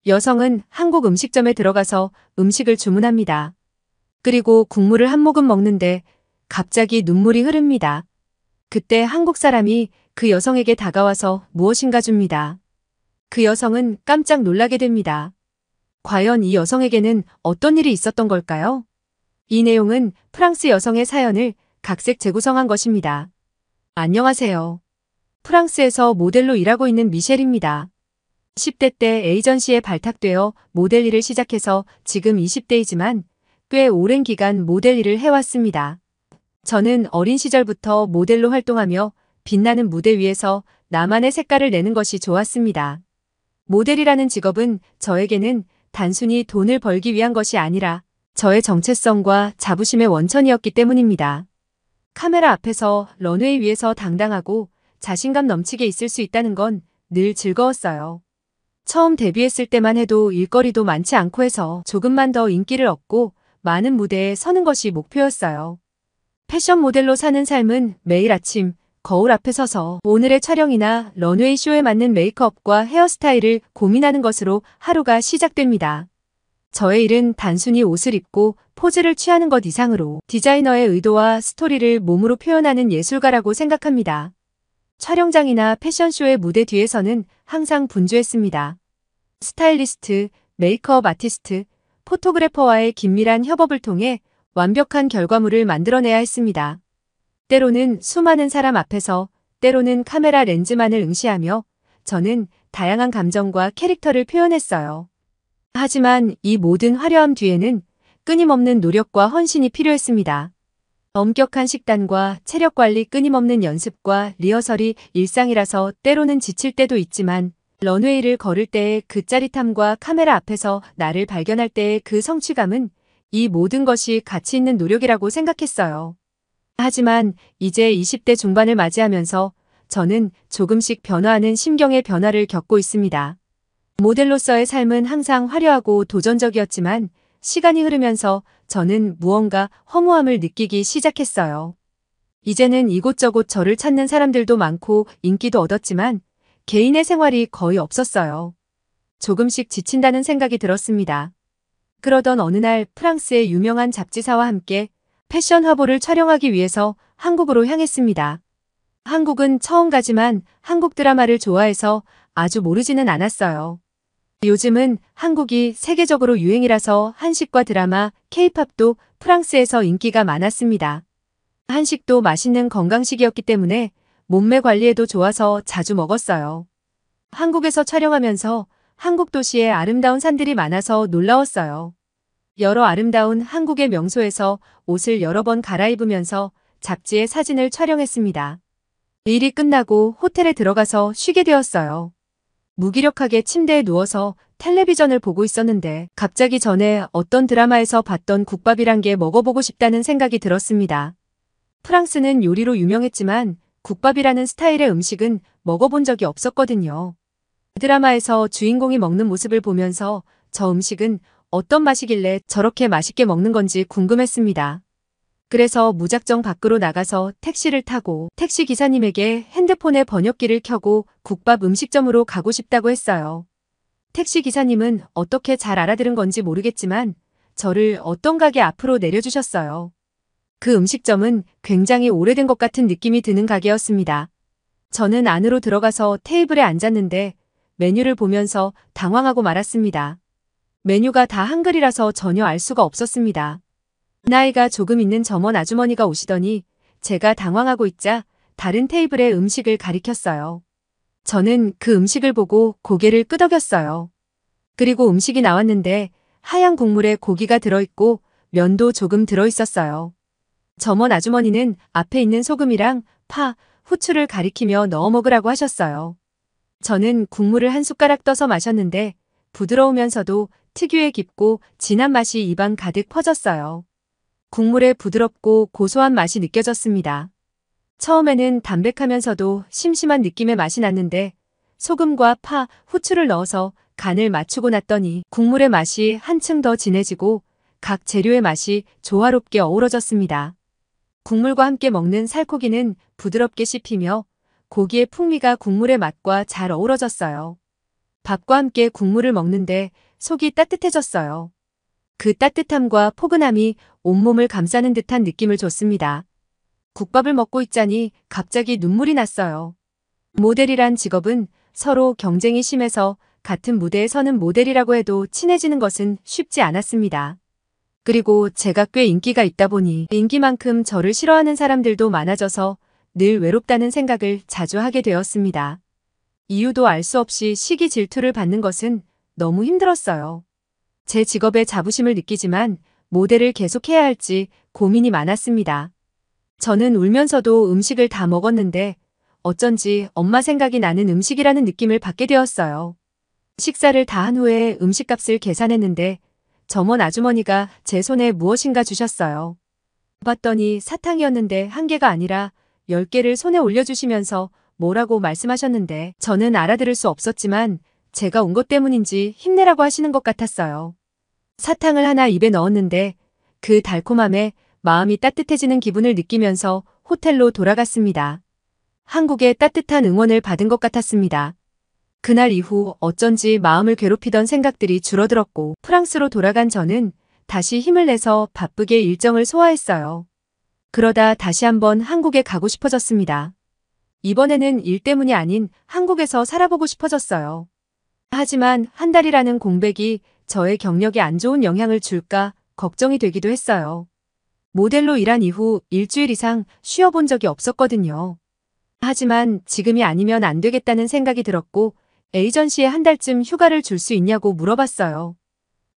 여성은 한국 음식점에 들어가서 음식을 주문합니다. 그리고 국물을 한 모금 먹는데 갑자기 눈물이 흐릅니다. 그때 한국 사람이 그 여성에게 다가와서 무엇인가 줍니다. 그 여성은 깜짝 놀라게 됩니다. 과연 이 여성에게는 어떤 일이 있었던 걸까요? 이 내용은 프랑스 여성의 사연을 각색 재구성한 것입니다. 안녕하세요. 프랑스에서 모델로 일하고 있는 미셸입니다. 10대 때 에이전시에 발탁되어 모델 일을 시작해서 지금 20대이지만 꽤 오랜 기간 모델 일을 해왔습니다. 저는 어린 시절부터 모델로 활동하며 빛나는 무대 위에서 나만의 색깔을 내는 것이 좋았습니다. 모델이라는 직업은 저에게는 단순히 돈을 벌기 위한 것이 아니라 저의 정체성과 자부심의 원천이었기 때문입니다. 카메라 앞에서 런웨이 위에서 당당하고 자신감 넘치게 있을 수 있다는 건 늘 즐거웠어요. 처음 데뷔했을 때만 해도 일거리도 많지 않고 해서 조금만 더 인기를 얻고 많은 무대에 서는 것이 목표였어요. 패션 모델로 사는 삶은 매일 아침 거울 앞에 서서 오늘의 촬영이나 런웨이 쇼에 맞는 메이크업과 헤어스타일을 고민하는 것으로 하루가 시작됩니다. 저의 일은 단순히 옷을 입고 포즈를 취하는 것 이상으로 디자이너의 의도와 스토리를 몸으로 표현하는 예술가라고 생각합니다. 촬영장이나 패션쇼의 무대 뒤에서는 항상 분주했습니다. 스타일리스트, 메이크업 아티스트, 포토그래퍼와의 긴밀한 협업을 통해 완벽한 결과물을 만들어내야 했습니다. 때로는 수많은 사람 앞에서, 때로는 카메라 렌즈만을 응시하며 저는 다양한 감정과 캐릭터를 표현했어요. 하지만 이 모든 화려함 뒤에는 끊임없는 노력과 헌신이 필요했습니다. 엄격한 식단과 체력 관리, 끊임없는 연습과 리허설이 일상이라서 때로는 지칠 때도 있지만 런웨이를 걸을 때의 그 짜릿함과 카메라 앞에서 나를 발견할 때의 그 성취감은 이 모든 것이 가치 있는 노력이라고 생각했어요. 하지만 이제 20대 중반을 맞이하면서 저는 조금씩 변화하는 심경의 변화를 겪고 있습니다. 모델로서의 삶은 항상 화려하고 도전적이었지만 시간이 흐르면서 저는 무언가 허무함을 느끼기 시작했어요. 이제는 이곳저곳 저를 찾는 사람들도 많고 인기도 얻었지만 개인의 생활이 거의 없었어요. 조금씩 지친다는 생각이 들었습니다. 그러던 어느 날 프랑스의 유명한 잡지사와 함께 패션 화보를 촬영하기 위해서 한국으로 향했습니다. 한국은 처음 가지만 한국 드라마를 좋아해서 아주 모르지는 않았어요. 요즘은 한국이 세계적으로 유행이라서 한식과 드라마, K-팝도 프랑스에서 인기가 많았습니다. 한식도 맛있는 건강식이었기 때문에 몸매 관리에도 좋아서 자주 먹었어요. 한국에서 촬영하면서 한국 도시에 아름다운 산들이 많아서 놀라웠어요. 여러 아름다운 한국의 명소에서 옷을 여러 번 갈아입으면서 잡지에 사진을 촬영했습니다. 일이 끝나고 호텔에 들어가서 쉬게 되었어요. 무기력하게 침대에 누워서 텔레비전을 보고 있었는데 갑자기 전에 어떤 드라마에서 봤던 국밥이란 게 먹어보고 싶다는 생각이 들었습니다. 프랑스는 요리로 유명했지만 국밥이라는 스타일의 음식은 먹어본 적이 없었거든요. 드라마에서 주인공이 먹는 모습을 보면서 저 음식은 어떤 맛이길래 저렇게 맛있게 먹는 건지 궁금했습니다. 그래서 무작정 밖으로 나가서 택시를 타고 택시 기사님에게 핸드폰에 번역기를 켜고 국밥 음식점으로 가고 싶다고 했어요. 택시 기사님은 어떻게 잘 알아들은 건지 모르겠지만 저를 어떤 가게 앞으로 내려주셨어요. 그 음식점은 굉장히 오래된 것 같은 느낌이 드는 가게였습니다. 저는 안으로 들어가서 테이블에 앉았는데 메뉴를 보면서 당황하고 말았습니다. 메뉴가 다 한글이라서 전혀 알 수가 없었습니다. 나이가 조금 있는 점원 아주머니가 오시더니 제가 당황하고 있자 다른 테이블에 음식을 가리켰어요. 저는 그 음식을 보고 고개를 끄덕였어요. 그리고 음식이 나왔는데 하얀 국물에 고기가 들어있고 면도 조금 들어있었어요. 점원 아주머니는 앞에 있는 소금이랑 파, 후추를 가리키며 넣어 먹으라고 하셨어요. 저는 국물을 한 숟가락 떠서 마셨는데 부드러우면서도 특유의 깊고 진한 맛이 입안 가득 퍼졌어요. 국물의 부드럽고 고소한 맛이 느껴졌습니다. 처음에는 담백하면서도 심심한 느낌의 맛이 났는데 소금과 파, 후추를 넣어서 간을 맞추고 났더니 국물의 맛이 한층 더 진해지고 각 재료의 맛이 조화롭게 어우러졌습니다. 국물과 함께 먹는 살코기는 부드럽게 씹히며 고기의 풍미가 국물의 맛과 잘 어우러졌어요. 밥과 함께 국물을 먹는데 속이 따뜻해졌어요. 그 따뜻함과 포근함이 온몸을 감싸는 듯한 느낌을 줬습니다. 국밥을 먹고 있자니 갑자기 눈물이 났어요. 모델이란 직업은 서로 경쟁이 심해서 같은 무대에 서는 모델이라고 해도 친해지는 것은 쉽지 않았습니다. 그리고 제가 꽤 인기가 있다 보니 인기만큼 저를 싫어하는 사람들도 많아져서 늘 외롭다는 생각을 자주 하게 되었습니다. 이유도 알 수 없이 시기 질투를 받는 것은 너무 힘들었어요. 제 직업에 자부심을 느끼지만 모델을 계속해야 할지 고민이 많았습니다. 저는 울면서도 음식을 다 먹었는데 어쩐지 엄마 생각이 나는 음식이라는 느낌을 받게 되었어요. 식사를 다 한 후에 음식값을 계산했는데 점원 아주머니가 제 손에 무엇인가 주셨어요. 봤더니 사탕이었는데 한 개가 아니라 10개를 손에 올려주시면서 뭐라고 말씀하셨는데 저는 알아들을 수 없었지만 제가 온 것 때문인지 힘내라고 하시는 것 같았어요. 사탕을 하나 입에 넣었는데 그 달콤함에 마음이 따뜻해지는 기분을 느끼면서 호텔로 돌아갔습니다. 한국의 따뜻한 응원을 받은 것 같았습니다. 그날 이후 어쩐지 마음을 괴롭히던 생각들이 줄어들었고 프랑스로 돌아간 저는 다시 힘을 내서 바쁘게 일정을 소화했어요. 그러다 다시 한번 한국에 가고 싶어졌습니다. 이번에는 일 때문이 아닌 한국에서 살아보고 싶어졌어요. 하지만 한 달이라는 공백이 저의 경력에 안 좋은 영향을 줄까 걱정이 되기도 했어요. 모델로 일한 이후 일주일 이상 쉬어본 적이 없었거든요. 하지만 지금이 아니면 안 되겠다는 생각이 들었고 에이전시에 한 달쯤 휴가를 줄 수 있냐고 물어봤어요.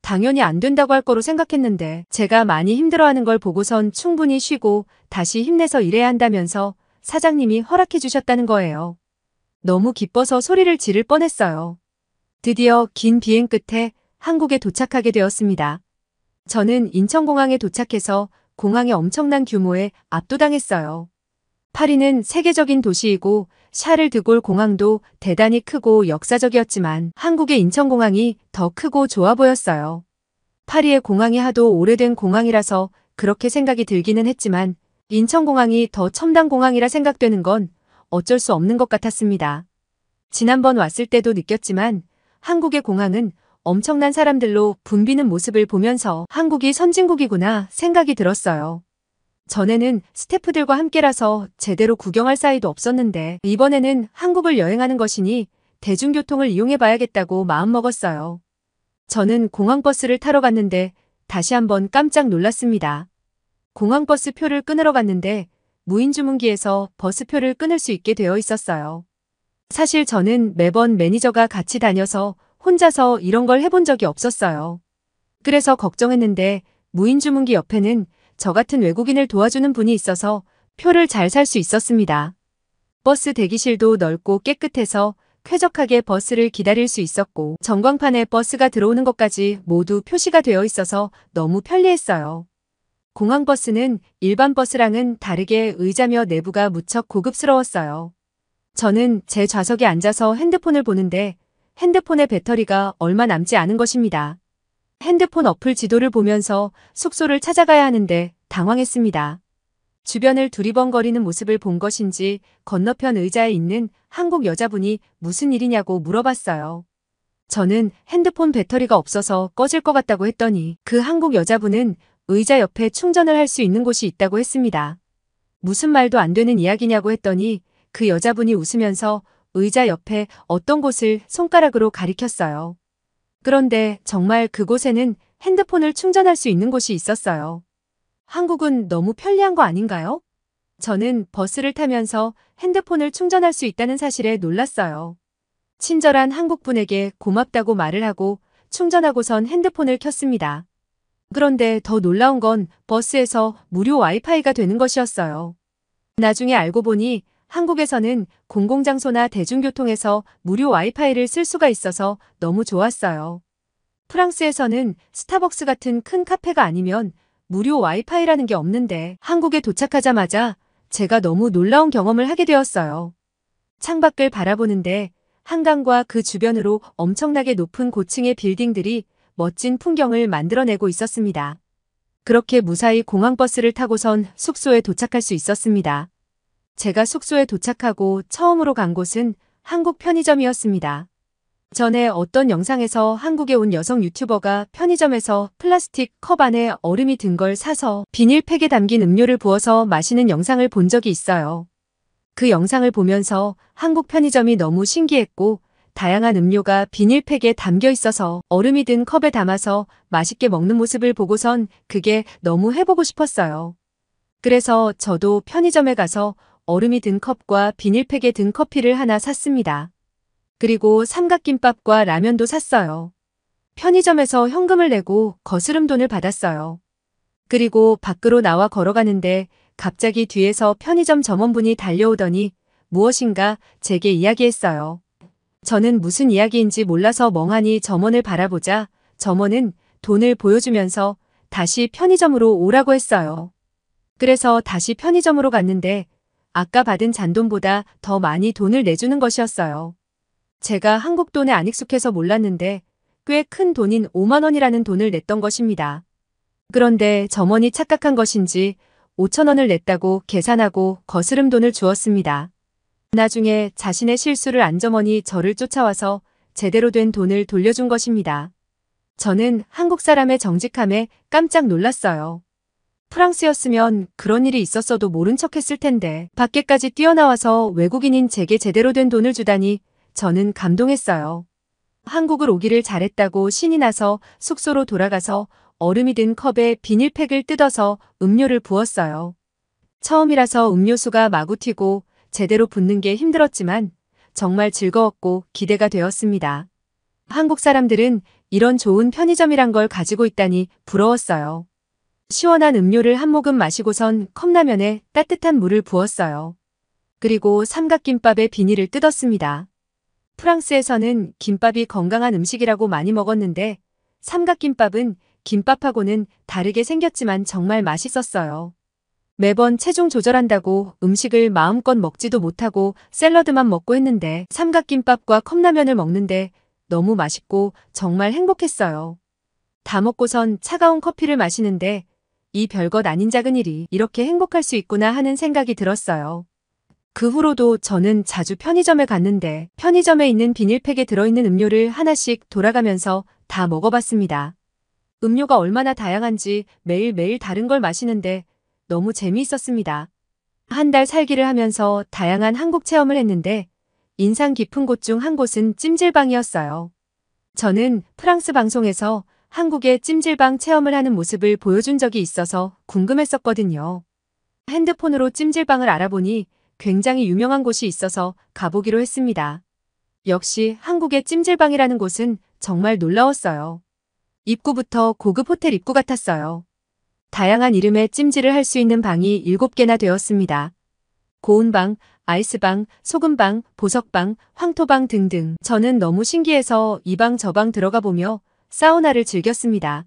당연히 안 된다고 할 거로 생각했는데 제가 많이 힘들어하는 걸 보고선 충분히 쉬고 다시 힘내서 일해야 한다면서 사장님이 허락해 주셨다는 거예요. 너무 기뻐서 소리를 지를 뻔했어요. 드디어 긴 비행 끝에 한국에 도착하게 되었습니다. 저는 인천공항에 도착해서 공항에 엄청난 규모에 압도당했어요. 파리는 세계적인 도시이고 샤를 드골 공항도 대단히 크고 역사적이었지만 한국의 인천공항이 더 크고 좋아 보였어요. 파리의 공항이 하도 오래된 공항이라서 그렇게 생각이 들기는 했지만 인천공항이 더 첨단 공항이라 생각되는 건 어쩔 수 없는 것 같았습니다. 지난번 왔을 때도 느꼈지만 한국의 공항은 엄청난 사람들로 붐비는 모습을 보면서 한국이 선진국이구나 생각이 들었어요. 전에는 스태프들과 함께라서 제대로 구경할 사이도 없었는데 이번에는 한국을 여행하는 것이니 대중교통을 이용해 봐야겠다고 마음먹었어요. 저는 공항버스를 타러 갔는데 다시 한번 깜짝 놀랐습니다. 공항버스 표를 끊으러 갔는데 무인주문기에서 버스표를 끊을 수 있게 되어 있었어요. 사실 저는 매번 매니저가 같이 다녀서 혼자서 이런 걸 해본 적이 없었어요. 그래서 걱정했는데 무인주문기 옆에는 저 같은 외국인을 도와주는 분이 있어서 표를 잘 살 수 있었습니다. 버스 대기실도 넓고 깨끗해서 쾌적하게 버스를 기다릴 수 있었고 전광판에 버스가 들어오는 것까지 모두 표시가 되어 있어서 너무 편리했어요. 공항버스는 일반 버스랑은 다르게 의자며 내부가 무척 고급스러웠어요. 저는 제 좌석에 앉아서 핸드폰을 보는데 핸드폰의 배터리가 얼마 남지 않은 것입니다. 핸드폰 어플 지도를 보면서 숙소를 찾아가야 하는데 당황했습니다. 주변을 두리번거리는 모습을 본 것인지 건너편 의자에 있는 한국 여자분이 무슨 일이냐고 물어봤어요. 저는 핸드폰 배터리가 없어서 꺼질 것 같다고 했더니 그 한국 여자분은 의자 옆에 충전을 할 수 있는 곳이 있다고 했습니다. 무슨 말도 안 되는 이야기냐고 했더니 그 여자분이 웃으면서 의자 옆에 어떤 곳을 손가락으로 가리켰어요. 그런데 정말 그곳에는 핸드폰을 충전할 수 있는 곳이 있었어요. 한국은 너무 편리한 거 아닌가요? 저는 버스를 타면서 핸드폰을 충전할 수 있다는 사실에 놀랐어요. 친절한 한국분에게 고맙다고 말을 하고 충전하고선 핸드폰을 켰습니다. 그런데 더 놀라운 건 버스에서 무료 와이파이가 되는 것이었어요. 나중에 알고 보니 한국에서는 공공장소나 대중교통에서 무료 와이파이를 쓸 수가 있어서 너무 좋았어요. 프랑스에서는 스타벅스 같은 큰 카페가 아니면 무료 와이파이라는 게 없는데 한국에 도착하자마자 제가 너무 놀라운 경험을 하게 되었어요. 창밖을 바라보는데 한강과 그 주변으로 엄청나게 높은 고층의 빌딩들이 멋진 풍경을 만들어내고 있었습니다. 그렇게 무사히 공항버스를 타고선 숙소에 도착할 수 있었습니다. 제가 숙소에 도착하고 처음으로 간 곳은 한국 편의점이었습니다. 전에 어떤 영상에서 한국에 온 여성 유튜버가 편의점에서 플라스틱 컵 안에 얼음이 든 걸 사서 비닐팩에 담긴 음료를 부어서 마시는 영상을 본 적이 있어요. 그 영상을 보면서 한국 편의점이 너무 신기했고 다양한 음료가 비닐팩에 담겨 있어서 얼음이 든 컵에 담아서 맛있게 먹는 모습을 보고선 그게 너무 해보고 싶었어요. 그래서 저도 편의점에 가서 얼음이 든 컵과 비닐팩에 든 커피를 하나 샀습니다. 그리고 삼각김밥과 라면도 샀어요. 편의점에서 현금을 내고 거스름 돈을 받았어요. 그리고 밖으로 나와 걸어가는데 갑자기 뒤에서 편의점 점원분이 달려오더니 무엇인가 제게 이야기했어요. 저는 무슨 이야기인지 몰라서 멍하니 점원을 바라보자 점원은 돈을 보여주면서 다시 편의점으로 오라고 했어요. 그래서 다시 편의점으로 갔는데 아까 받은 잔돈보다 더 많이 돈을 내주는 것이었어요. 제가 한국 돈에 안 익숙해서 몰랐는데 꽤 큰 돈인 5만 원이라는 돈을 냈던 것입니다. 그런데 점원이 착각한 것인지 5천 원을 냈다고 계산하고 거스름 돈을 주었습니다. 나중에 자신의 실수를 안 점원이 저를 쫓아와서 제대로 된 돈을 돌려준 것입니다. 저는 한국 사람의 정직함에 깜짝 놀랐어요. 프랑스였으면 그런 일이 있었어도 모른 척 했을 텐데 밖에까지 뛰어나와서 외국인인 제게 제대로 된 돈을 주다니 저는 감동했어요. 한국을 오기를 잘했다고 신이 나서 숙소로 돌아가서 얼음이 든 컵에 비닐팩을 뜯어서 음료를 부었어요. 처음이라서 음료수가 마구 튀고 제대로 붓는 게 힘들었지만 정말 즐거웠고 기대가 되었습니다. 한국 사람들은 이런 좋은 편의점이란 걸 가지고 있다니 부러웠어요. 시원한 음료를 한 모금 마시고선 컵라면에 따뜻한 물을 부었어요. 그리고 삼각김밥에 비닐을 뜯었습니다. 프랑스에서는 김밥이 건강한 음식이라고 많이 먹었는데 삼각김밥은 김밥하고는 다르게 생겼지만 정말 맛있었어요. 매번 체중 조절한다고 음식을 마음껏 먹지도 못하고 샐러드만 먹고 했는데 삼각김밥과 컵라면을 먹는데 너무 맛있고 정말 행복했어요. 다 먹고선 차가운 커피를 마시는데 이 별것 아닌 작은 일이 이렇게 행복할 수 있구나 하는 생각이 들었어요. 그 후로도 저는 자주 편의점에 갔는데 편의점에 있는 비닐팩에 들어있는 음료를 하나씩 돌아가면서 다 먹어봤습니다. 음료가 얼마나 다양한지 매일매일 다른 걸 마시는데 너무 재미있었습니다. 한 달 살기를 하면서 다양한 한국 체험을 했는데 인상 깊은 곳 중 한 곳은 찜질방이었어요. 저는 프랑스 방송에서 한국의 찜질방 체험을 하는 모습을 보여준 적이 있어서 궁금했었거든요. 핸드폰으로 찜질방을 알아보니 굉장히 유명한 곳이 있어서 가보기로 했습니다. 역시 한국의 찜질방이라는 곳은 정말 놀라웠어요. 입구부터 고급 호텔 입구 같았어요. 다양한 이름의 찜질을 할 수 있는 방이 7개나 되었습니다. 고온방, 아이스방, 소금방, 보석방, 황토방 등등. 저는 너무 신기해서 이 방 저 방 들어가 보며 사우나를 즐겼습니다.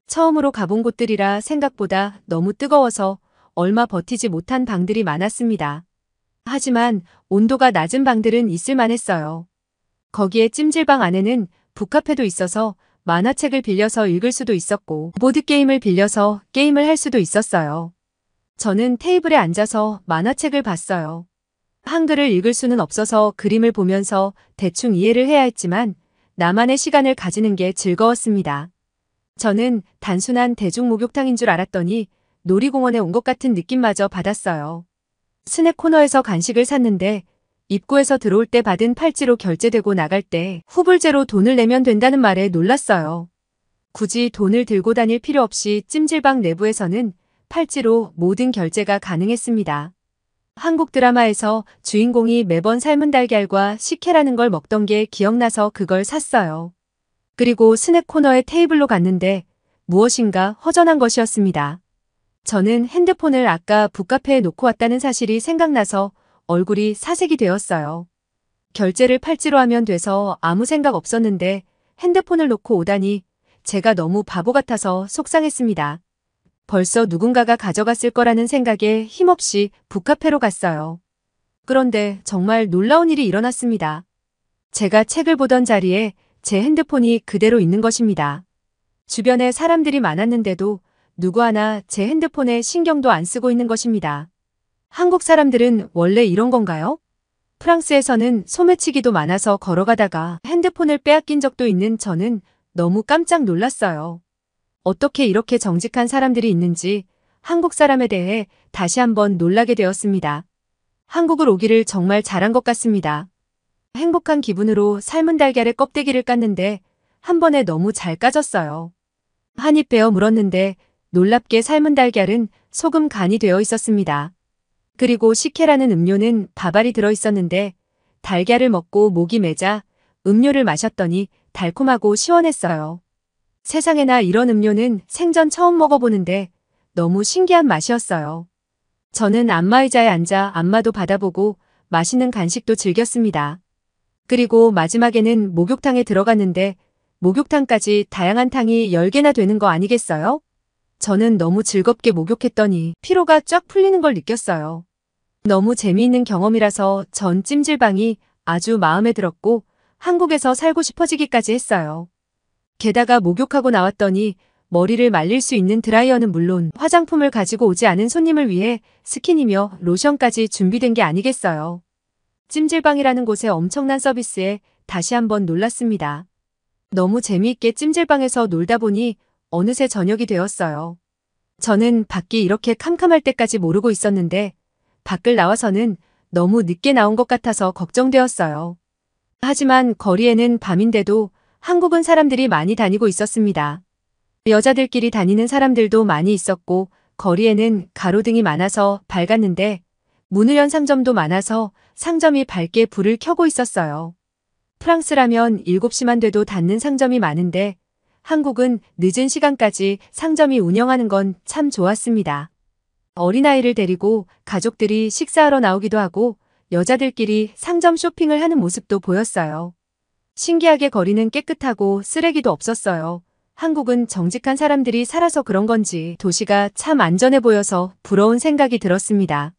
처음으로 가본 곳들이라 생각보다 너무 뜨거워서 얼마 버티지 못한 방들이 많았습니다. 하지만 온도가 낮은 방들은 있을만 했어요. 거기에 찜질방 안에는 북카페도 있어서 만화책을 빌려서 읽을 수도 있었고 보드게임을 빌려서 게임을 할 수도 있었어요. 저는 테이블에 앉아서 만화책을 봤어요. 한글을 읽을 수는 없어서 그림을 보면서 대충 이해를 해야 했지만 나만의 시간을 가지는 게 즐거웠습니다. 저는 단순한 대중 목욕탕인 줄 알았더니 놀이공원에 온 것 같은 느낌마저 받았어요. 스낵 코너에서 간식을 샀는데 입구에서 들어올 때 받은 팔찌로 결제되고 나갈 때 후불제로 돈을 내면 된다는 말에 놀랐어요. 굳이 돈을 들고 다닐 필요 없이 찜질방 내부에서는 팔찌로 모든 결제가 가능했습니다. 한국 드라마에서 주인공이 매번 삶은 달걀과 식혜라는 걸 먹던 게 기억나서 그걸 샀어요. 그리고 스낵 코너의 테이블로 갔는데 무엇인가 허전한 것이었습니다. 저는 핸드폰을 아까 북카페에 놓고 왔다는 사실이 생각나서 얼굴이 사색이 되었어요. 결제를 팔찌로 하면 돼서 아무 생각 없었는데 핸드폰을 놓고 오다니 제가 너무 바보 같아서 속상했습니다. 벌써 누군가가 가져갔을 거라는 생각에 힘없이 북카페로 갔어요. 그런데 정말 놀라운 일이 일어났습니다. 제가 책을 보던 자리에 제 핸드폰이 그대로 있는 것입니다. 주변에 사람들이 많았는데도 누구 하나 제 핸드폰에 신경도 안 쓰고 있는 것입니다. 한국 사람들은 원래 이런 건가요? 프랑스에서는 소매치기도 많아서 걸어가다가 핸드폰을 빼앗긴 적도 있는 저는 너무 깜짝 놀랐어요. 어떻게 이렇게 정직한 사람들이 있는지 한국 사람에 대해 다시 한번 놀라게 되었습니다. 한국을 오기를 정말 잘한 것 같습니다. 행복한 기분으로 삶은 달걀의 껍데기를 깠는데 한 번에 너무 잘 까졌어요. 한 입 베어 물었는데 놀랍게 삶은 달걀은 소금 간이 되어 있었습니다. 그리고 식혜라는 음료는 밥알이 들어 있었는데 달걀을 먹고 목이 메자 음료를 마셨더니 달콤하고 시원했어요. 세상에나 이런 음료는 생전 처음 먹어보는데 너무 신기한 맛이었어요. 저는 안마의자에 앉아 안마도 받아보고 맛있는 간식도 즐겼습니다. 그리고 마지막에는 목욕탕에 들어갔는데 목욕탕까지 다양한 탕이 10개나 되는 거 아니겠어요? 저는 너무 즐겁게 목욕했더니 피로가 쫙 풀리는 걸 느꼈어요. 너무 재미있는 경험이라서 전 찜질방이 아주 마음에 들었고 한국에서 살고 싶어지기까지 했어요. 게다가 목욕하고 나왔더니 머리를 말릴 수 있는 드라이어는 물론 화장품을 가지고 오지 않은 손님을 위해 스킨이며 로션까지 준비된 게 아니겠어요. 찜질방이라는 곳의 엄청난 서비스에 다시 한번 놀랐습니다. 너무 재미있게 찜질방에서 놀다 보니 어느새 저녁이 되었어요. 저는 밖이 이렇게 캄캄할 때까지 모르고 있었는데 밖을 나와서는 너무 늦게 나온 것 같아서 걱정되었어요. 하지만 거리에는 밤인데도 한국은 사람들이 많이 다니고 있었습니다. 여자들끼리 다니는 사람들도 많이 있었고 거리에는 가로등이 많아서 밝았는데 문을 연 상점도 많아서 상점이 밝게 불을 켜고 있었어요. 프랑스라면 7시만 돼도 닫는 상점이 많은데 한국은 늦은 시간까지 상점이 운영하는 건 참 좋았습니다. 어린아이를 데리고 가족들이 식사하러 나오기도 하고 여자들끼리 상점 쇼핑을 하는 모습도 보였어요. 신기하게 거리는 깨끗하고 쓰레기도 없었어요. 한국은 정직한 사람들이 살아서 그런 건지 도시가 참 안전해 보여서 부러운 생각이 들었습니다.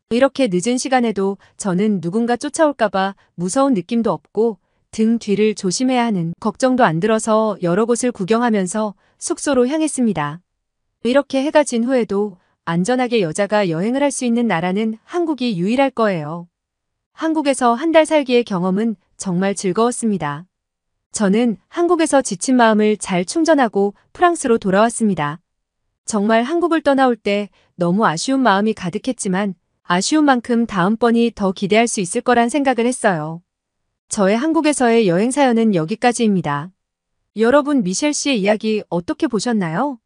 이렇게 늦은 시간에도 저는 누군가 쫓아올까봐 무서운 느낌도 없고 등 뒤를 조심해야 하는 걱정도 안 들어서 여러 곳을 구경하면서 숙소로 향했습니다. 이렇게 해가 진 후에도 안전하게 여자가 여행을 할 수 있는 나라는 한국이 유일할 거예요. 한국에서 한 달 살기의 경험은 정말 즐거웠습니다. 저는 한국에서 지친 마음을 잘 충전하고 프랑스로 돌아왔습니다. 정말 한국을 떠나올 때 너무 아쉬운 마음이 가득했지만 아쉬운 만큼 다음번이 더 기대할 수 있을 거란 생각을 했어요. 저의 한국에서의 여행 사연은 여기까지입니다. 여러분 미셸 씨의 이야기 어떻게 보셨나요?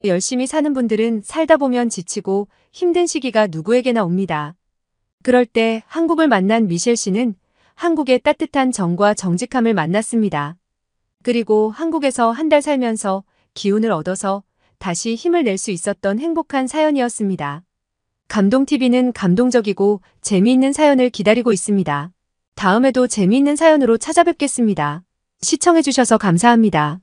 열심히 사는 분들은 살다 보면 지치고 힘든 시기가 누구에게나 옵니다. 그럴 때 한국을 만난 미셸 씨는 한국의 따뜻한 정과 정직함을 만났습니다. 그리고 한국에서 한 달 살면서 기운을 얻어서 다시 힘을 낼 수 있었던 행복한 사연이었습니다. 감동TV는 감동적이고 재미있는 사연을 기다리고 있습니다. 다음에도 재미있는 사연으로 찾아뵙겠습니다. 시청해주셔서 감사합니다.